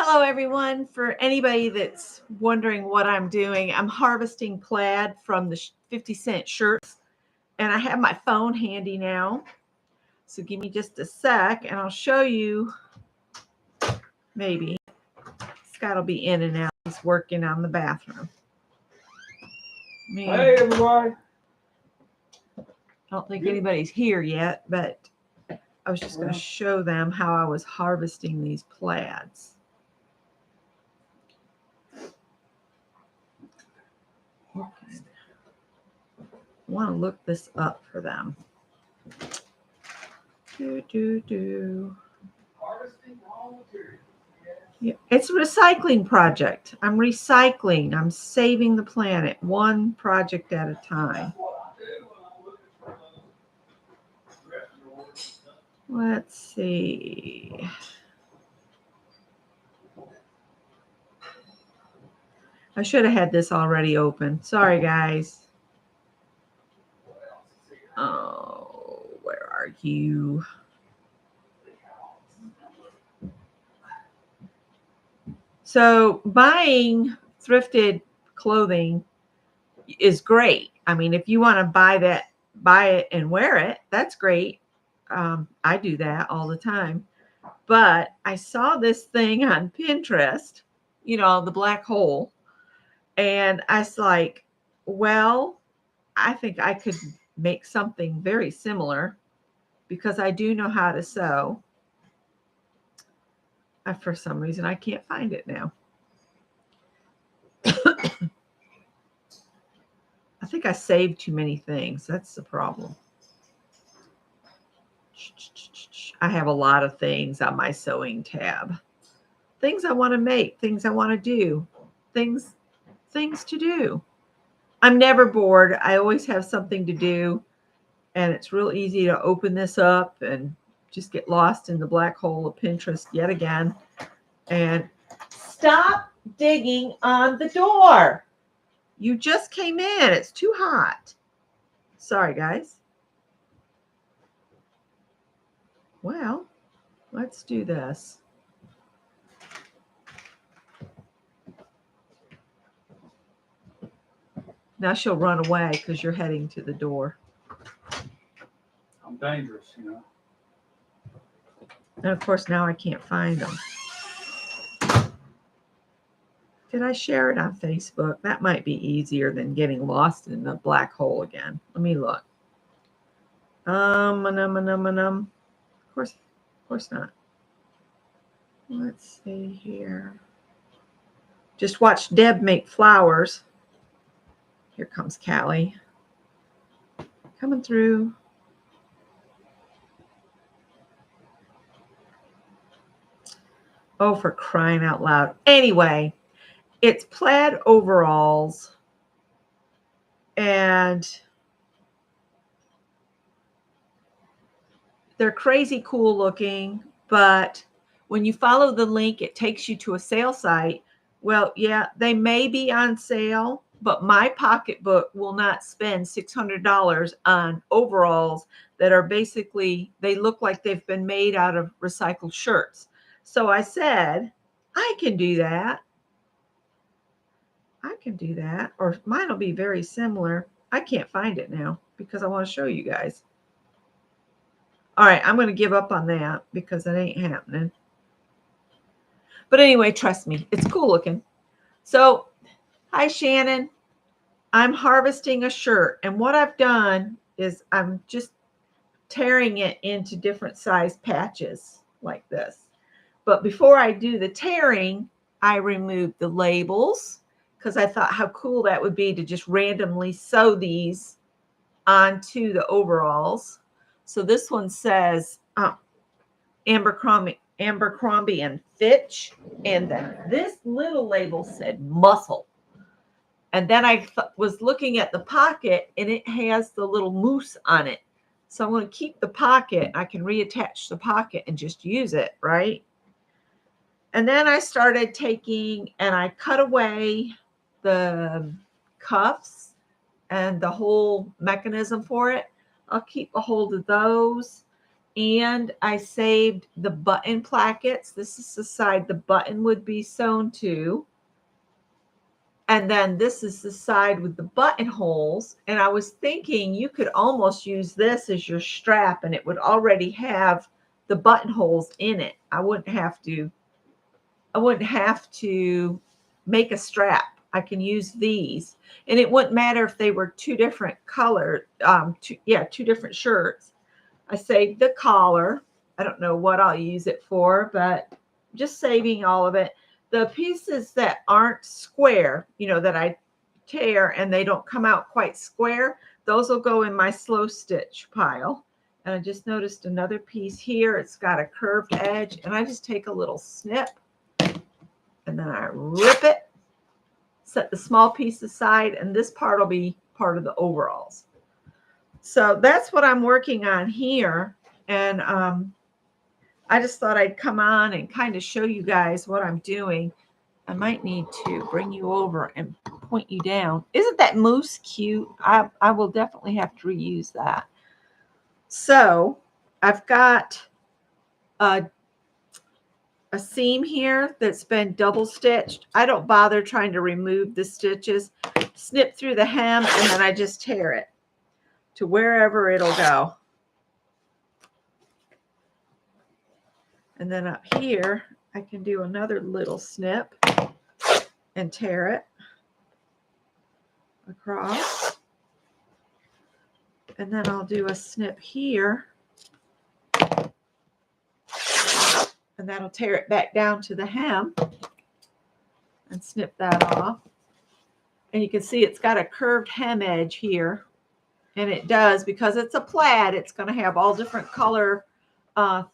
Hello, everyone. For anybody that's wondering what I'm doing, I'm harvesting plaid from the 50-cent shirts, and I have my phone handy now. So give me just a sec, and I'll show you. Maybe Scott will be in and out. He's working on the bathroom. Hey, everybody. I don't think anybody's here yet, but I was just going to show them how I was harvesting these plaids. Okay. I want to look this up for them. Harvesting raw material. Yeah, it's a recycling project. I'm recycling. I'm saving the planet one project at a time. Let's see. I should have had this already open. Sorry, guys. Oh, where are you? So buying thrifted clothing is great. I mean, if you want to buy it and wear it, that's great. I do that all the time. But I saw this thing on Pinterest, the black hole. And I was like, well, I think I could make something very similar because I do know how to sew. For some reason, I can't find it now. I think I saved too many things. That's the problem. I have a lot of things on my sewing tab. Things I want to make, things I want to do, things to do. I'm never bored. I always have something to do. And it's real easy to open this up and just get lost in the black hole of Pinterest yet again. And stop digging on the door. You just came in. It's too hot. Sorry, guys. Well, let's do this. Now she'll run away because you're heading to the door. I'm dangerous, And of course, now I can't find them. Did I share it on Facebook? That might be easier than getting lost in the black hole again. Let me look. Of course not. Let's see here. Just watch Deb make flowers. Here comes Callie. Coming through. Oh, for crying out loud. Anyway, it's plaid overalls. And they're crazy cool looking, but when you follow the link, it takes you to a sale site. Well, yeah, they may be on sale, but my pocketbook will not spend $600 on overalls that are basically, they look like they've been made out of recycled shirts. So I said, I can do that. Or mine will be very similar. I can't find it now because I want to show you guys. All right, I'm going to give up on that because it ain't happening. But anyway, trust me, it's cool looking. So, hi, Shannon. I'm harvesting a shirt. And what I've done is I'm just tearing it into different size patches like this. But before I do the tearing, I remove the labels because I thought how cool that would be to just randomly sew these onto the overalls. So this one says Abercrombie and Fitch, and then this little label said muscle. And then I was looking at the pocket, and it has the little moose on it. So I'm going to keep the pocket. I can reattach the pocket and just use it, right? And then I started taking, and I cut away the cuffs and the whole mechanism for it. I'll keep a hold of those. and I saved the button plackets. This is the side the button would be sewn to. And then this is the side with the buttonholes. And I was thinking you could almost use this as your strap and it would already have the buttonholes in it. I wouldn't have to make a strap. I can use these. And it wouldn't matter if they were two different color, two different shirts. I saved the collar. I don't know what I'll use it for, but just saving all of it. The pieces that aren't square, that I tear and they don't come out quite square, those will go in my slow stitch pile. And I just noticed another piece here. It's got a curved edge, and I just take a little snip and then I rip it, set the small piece aside, and this part will be part of the overalls. So that's what I'm working on here. And I just thought I'd come on and kind of show you guys what I'm doing. I might need to bring you over and point you down. Isn't that moose cute? I will definitely have to reuse that. So I've got a seam here that's been double stitched. I don't bother trying to remove the stitches. Snip through the hem and then I just tear it to wherever it'll go. And then up here, I can do another little snip and tear it across. And then I'll do a snip here. And that'll tear it back down to the hem and snip that off. And you can see it's got a curved hem edge here. And it does, because it's a plaid, it's going to have all different color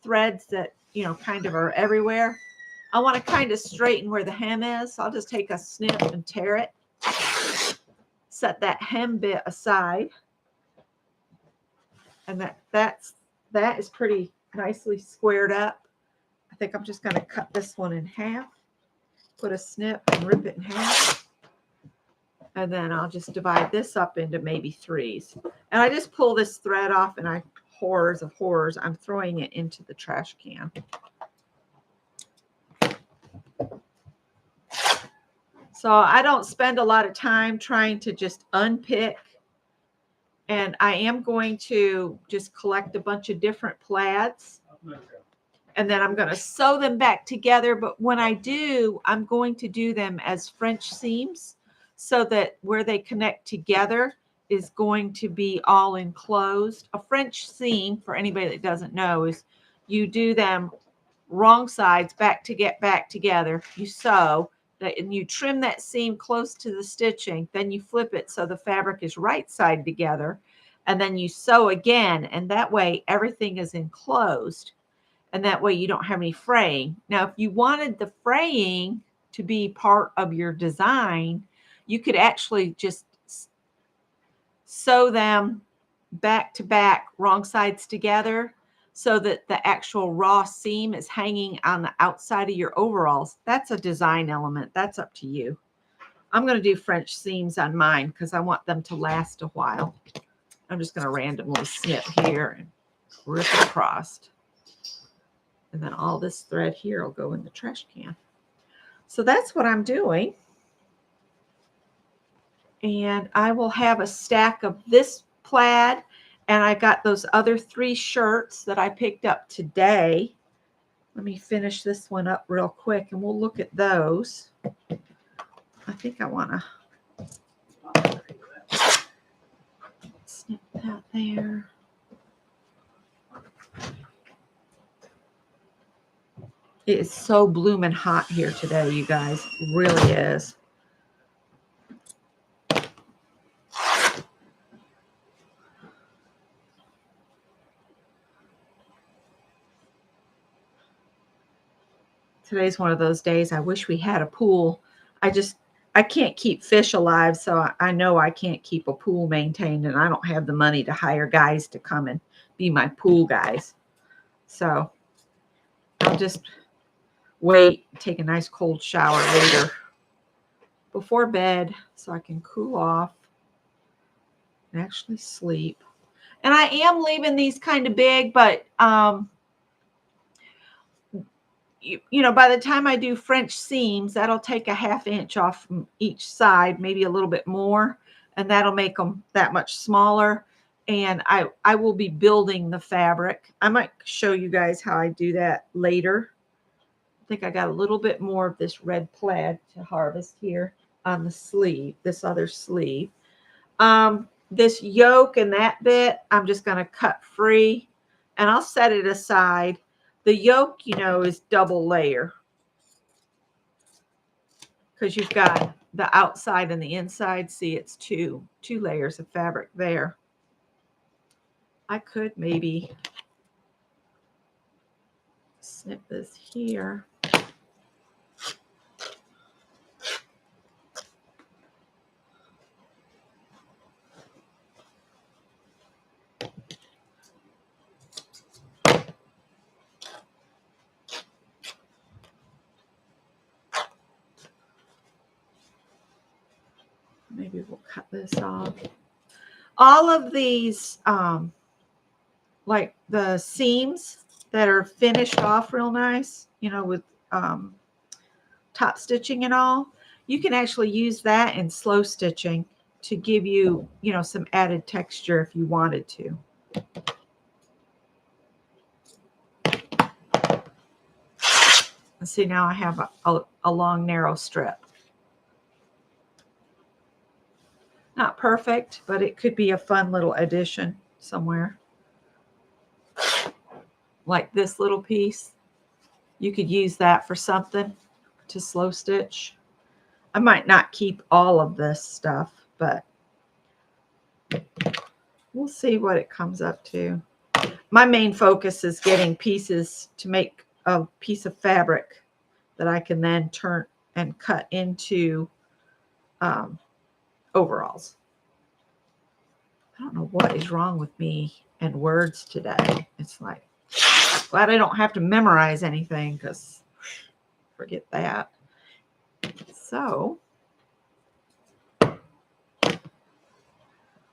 threads that, kind of are everywhere. I want to kind of straighten where the hem is. So I'll just take a snip and tear it. Set that hem bit aside. And that is pretty nicely squared up. I think I'm just going to cut this one in half. Put a snip and rip it in half. And then I'll just divide this up into maybe threes. And I just pull this thread off and horrors of horrors, I'm throwing it into the trash can. So I don't spend a lot of time trying to just unpick. And I am going to just collect a bunch of different plaids. And then I'm going to sew them back together. But when I do, I'm going to do them as French seams, so that where they connect together is going to be all enclosed. A French seam, for anybody that doesn't know, is you do them wrong sides back to get back together. You sew that and you trim that seam close to the stitching. Then you flip it so the fabric is right side together. And then you sew again. And that way everything is enclosed. And that way you don't have any fraying. Now, if you wanted the fraying to be part of your design, you could actually just sew them back to back, wrong sides together, so that the actual raw seam is hanging on the outside of your overalls. That's a design element. That's up to you. I'm going to do French seams on mine because I want them to last a while. I'm just going to randomly snip here and rip it across. And then all this thread here will go in the trash can. So that's what I'm doing. And I will have a stack of this plaid. And I got those other 3 shirts that I picked up today. Let me finish this one up real quick and we'll look at those. I think I want to snip that there. It is so blooming hot here today, you guys. It really is. Today's one of those days I wish we had a pool. I can't keep fish alive, so I know I can't keep a pool maintained, and I don't have the money to hire guys to come and be my pool guys. So I'll just wait, take a nice cold shower later before bed so I can cool off and actually sleep. And I am leaving these kind of big, but you know, by the time I do French seams, that'll take a 1/2 inch off from each side, maybe a little bit more, and that'll make them that much smaller. And I will be building the fabric. I might show you guys how I do that later. I think I got a little bit more of this red plaid to harvest here on the sleeve, this other sleeve. This yoke and that bit, I'm just going to cut free and I'll set it aside. The yoke, you know, is double layer because you've got the outside and the inside. See, it's two layers of fabric there. I could maybe snip this here. Maybe we'll cut this off. All of these, like the seams that are finished off real nice, you know, with top stitching and all, you can actually use that in slow stitching to give you, you know, some added texture if you wanted to. And see, now I have a long, narrow strip. Not perfect, but it could be a fun little addition somewhere. Like this little piece. You could use that for something to slow stitch. I might not keep all of this stuff, but we'll see what it comes up to. My main focus is getting pieces to make a piece of fabric that I can then turn and cut into overalls. I don't know what is wrong with me and words today. It's like, glad I don't have to memorize anything because forget that. So,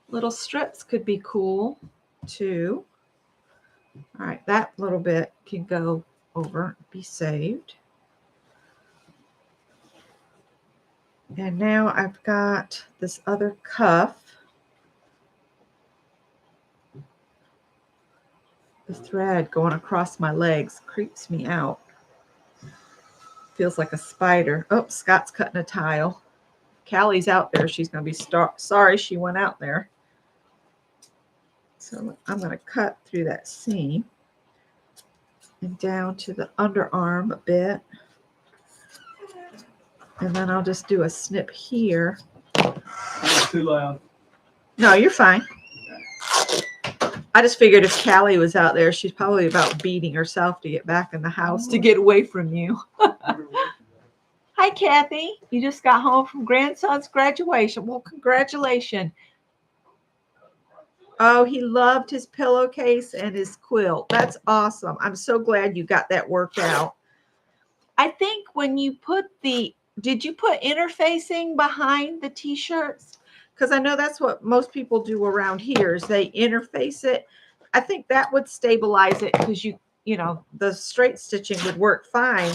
little strips could be cool too. All right, that little bit can go over, be saved. And now I've got this other cuff. The thread going across my legs creeps me out. Feels like a spider. Oh, Scott's cutting a tile. Callie's out there. She's going to be sorry she went out there. So I'm going to cut through that seam and down to the underarm a bit. And then I'll just do a snip here. That's too loud. No, you're fine. I just figured if Callie was out there, she's probably about beating herself to get back in the house to get away from you. Hi, Kathy. You just got home from grandson's graduation. Well, congratulations. Oh, he loved his pillowcase and his quilt. That's awesome. I'm so glad you got that worked out. I think when you put did you put interfacing behind the t-shirts? Because I know that's what most people do around here is they interface it. I think that would stabilize it because you know, the straight stitching would work fine.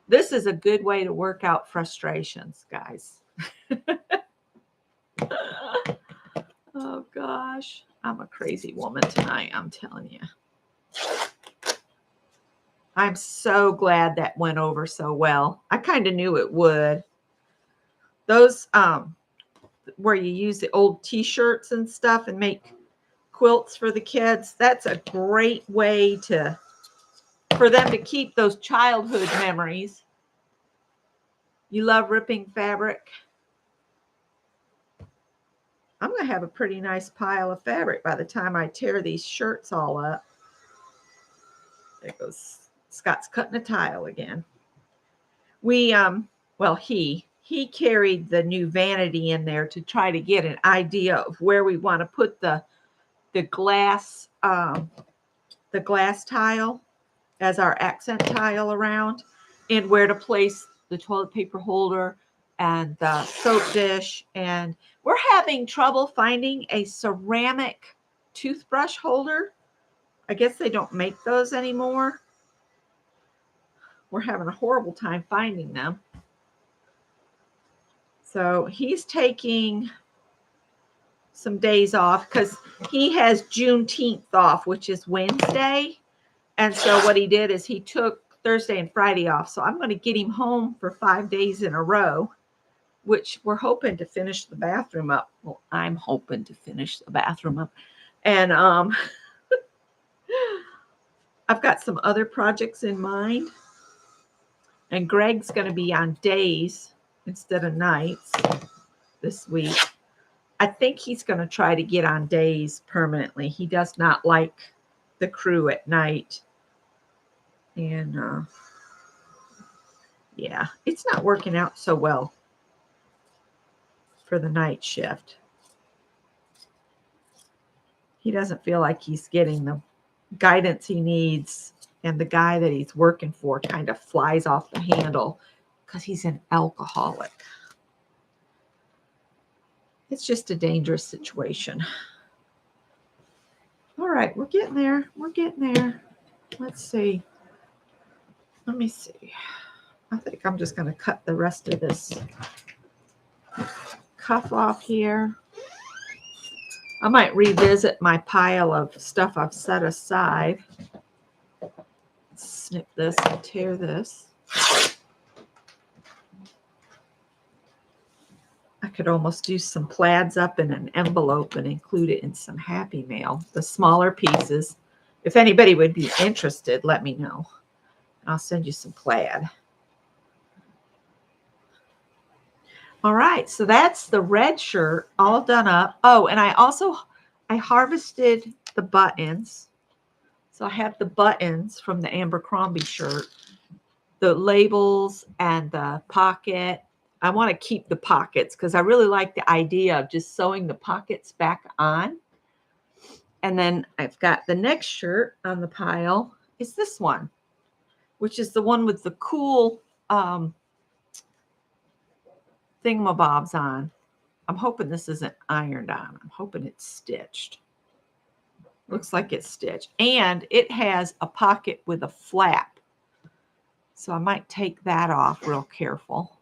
This is a good way to work out frustrations, guys. Oh, gosh. I'm a crazy woman tonight, I'm telling you. I'm so glad that went over so well. I kind of knew it would. Those where you use the old t-shirts and stuff and make quilts for the kids, that's a great way for them to keep those childhood memories. You love ripping fabric. I'm going to have a pretty nice pile of fabric by the time I tear these shirts all up. There goes Scott's cutting a tile again. We, well, he carried the new vanity in there to try to get an idea of where we want to put the glass tile as our accent tile around, and where to place the toilet paper holder and the soap dish. And we're having trouble finding a ceramic toothbrush holder. I guess they don't make those anymore. We're having a horrible time finding them. So he's taking some days off because he has Juneteenth off, which is Wednesday. And so what he did is he took Thursday and Friday off. So I'm going to get him home for 5 days in a row, which we're hoping to finish the bathroom up. Well, I'm hoping to finish the bathroom up. And I've got some other projects in mind. And Greg's going to be on days instead of nights this week. I think he's going to try to get on days permanently. He does not like the crew at night. And yeah, it's not working out so well for the night shift. He doesn't feel like he's getting the guidance he needs, and the guy that he's working for kind of flies off the handle because he's an alcoholic. It's just a dangerous situation. All right, we're getting there. We're getting there. Let's see. Let me see. I think I'm just going to cut the rest of this cuff off here. I might revisit my pile of stuff I've set aside. Snip this and tear this. I could almost do some plaids up in an envelope and include it in some Happy Mail. The smaller pieces. If anybody would be interested, let me know. I'll send you some plaid. All right, so that's the red shirt all done up. Oh, and I harvested the buttons. So I have the buttons from the Abercrombie shirt, the labels and the pocket. I want to keep the pockets because I really like the idea of just sewing the pockets back on. And then I've got the next shirt on the pile is this one, which is the one with the cool thingamabobs on. I'm hoping this isn't ironed on. I'm hoping it's stitched. Looks like it's stitched. And it has a pocket with a flap. So I might take that off real careful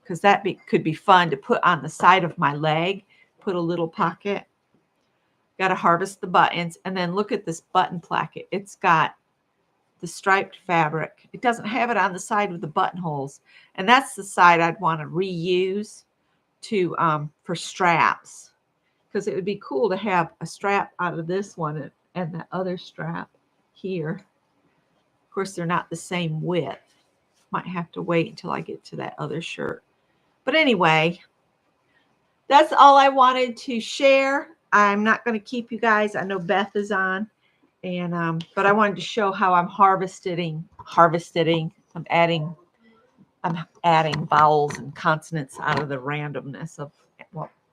because that could be fun to put on the side of my leg. Put a little pocket. Got to harvest the buttons. And then look at this button placket. It's got the striped fabric. It doesn't have it on the side with the buttonholes. And that's the side I'd want to reuse to for straps, because it would be cool to have a strap out of this one and that other strap here. Of course, they're not the same width. Might have to wait until I get to that other shirt. But anyway, that's all I wanted to share. I'm not going to keep you guys. I know Beth is on, and but I wanted to show how I'm harvesting. I'm adding vowels and consonants out of the randomness of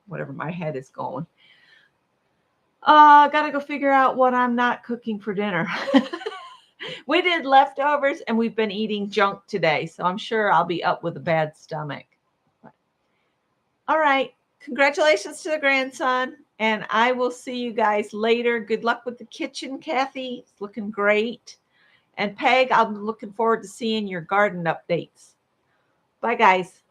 whatever my head is going. Got to go figure out what I'm not cooking for dinner. We did leftovers and we've been eating junk today, so I'm sure I'll be up with a bad stomach. All right. Congratulations to the grandson, and I will see you guys later. Good luck with the kitchen, Kathy. It's looking great. And Peg, I'm looking forward to seeing your garden updates. Bye, guys.